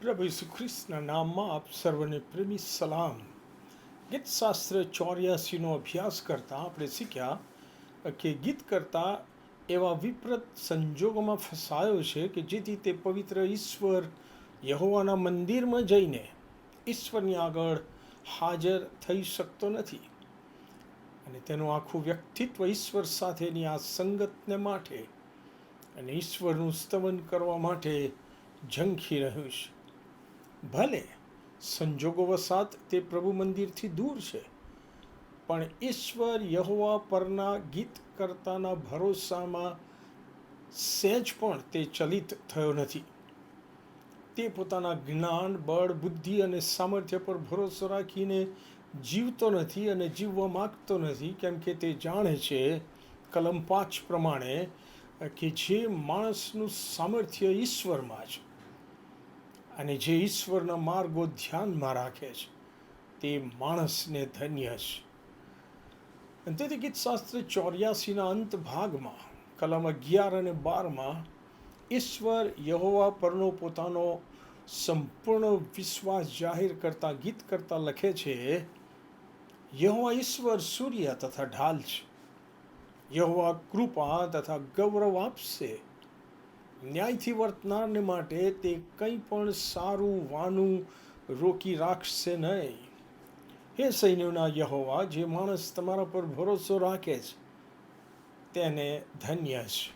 પ્રભુ ઈસુ ખ્રિસ્તના નામમાં આપ સર્વને પ્રેમી સલામ. ગીતશાસ્ત્ર 84નો અભ્યાસ કરતાં આપણે શીખ્યા કે ગીત કરતા એવા વિપરીત સંજોગોમાં ફસાયો છે કે જેથી તે પવિત્ર ઈશ્વર યહોવાના મંદિરમાં જઈને ઈશ્વરની આગળ હાજર થઈ શકતો નથી, અને તેનું આખું વ્યક્તિત્વ ઈશ્વર સાથેની આ સંગતને માટે અને ઈશ્વરનું સ્તવન કરવા માટે ઝંખી રહ્યું છે. ભલે સંજોગો વસાત તે પ્રભુ મંદિરથી દૂર છે, પણ ઈશ્વર યહોવા પરના ગીત કરતાના ભરોસામાં સહેજ પણ તે ચલિત થયો નથી. તે પોતાના જ્ઞાન, બળ, બુદ્ધિ અને સામર્થ્ય પર ભરોસો રાખીને જીવતો નથી અને જીવવા માગતો નથી, કેમ કે તે જાણે છે કલમ 5 પ્રમાણે કે જે માણસનું સામર્થ્ય ઈશ્વરમાં છે અને જે ઈશ્વરના માર્ગો ધ્યાનમાં રાખે છે તે માણસને ધન્ય છે. અને તેથી ગીતશાસ્ત્ર 84ના અંત ભાગમાં કલમ 11 અને 12માં ઈશ્વર યહોવા પરનો પોતાનો સંપૂર્ણ વિશ્વાસ જાહેર કરતા ગીત કરતા લખે છે, યહોવા ઈશ્વર સૂર્ય તથા ઢાલ છે. યહોવા કૃપા તથા ગૌરવ આપશે. ન્યાયથી વર્તનારને માટે તે કંઈ પણ સારું વાનું રોકી રાખશે નહીં. હે સૈન્યોના યહોવા, જે માણસ તમારા પર ભરોસો રાખે છે તેને ધન્ય છે.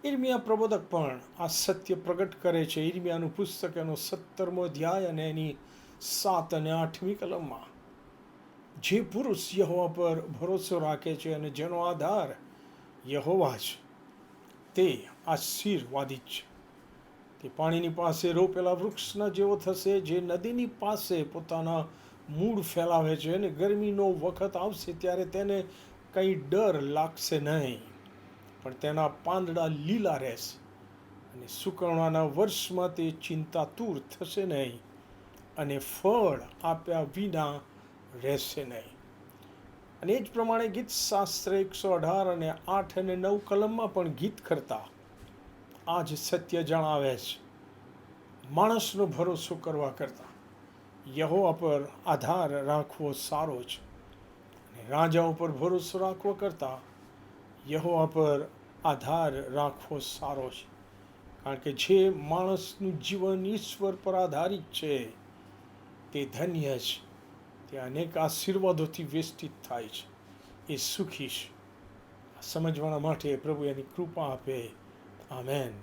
ઈર્મિયા પ્રબોધક પણ આ સત્ય પ્રગટ કરે છે. ઈર્મિયાનું પુસ્તક એનો 17મો અધ્યાય અને એની 7 અને 8મી કલમમાં, જે પુરુષ યહોવા પર ભરોસો રાખે છે અને જેનો આધાર યહોવા છે તે આશીર્વાદિત છે. તે પાણીની પાસે રોપેલા વૃક્ષના જેવો થશે, જે નદીની પાસે પોતાના મૂળ ફેલાવે છે, અને ગરમીનો વખત આવશે ત્યારે તેને કંઈ ડર લાગશે નહીં, પણ તેના પાંદડા લીલા રહેશે, અને સુકવણાના વર્ષમાં તે ચિંતાતુર થશે નહીં અને ફળ આપ્યા વિના રહેશે નહીં. અને એ જ પ્રમાણે ગીતશાસ્ત્ર 118 અને 8 અને 9 કલમમાં પણ ગીત કરતા આ જ સત્ય જણાવે છે. માણસનો ભરોસો કરવા કરતાં યહોવા પર આધાર રાખવો સારો છે, અને રાજાઓ પર ભરોસો રાખવા કરતાં યહોવા પર આધાર રાખવો સારો છે. કારણ કે જે માણસનું જીવન ઈશ્વર પર આધારિત છે તે ધન્ય છે, તે અનેક આશીર્વાદોથી વેષ્ટિત થાય છે, એ સુખી છે. સમજવાના માટે પ્રભુ એની કૃપા આપે. આમેન.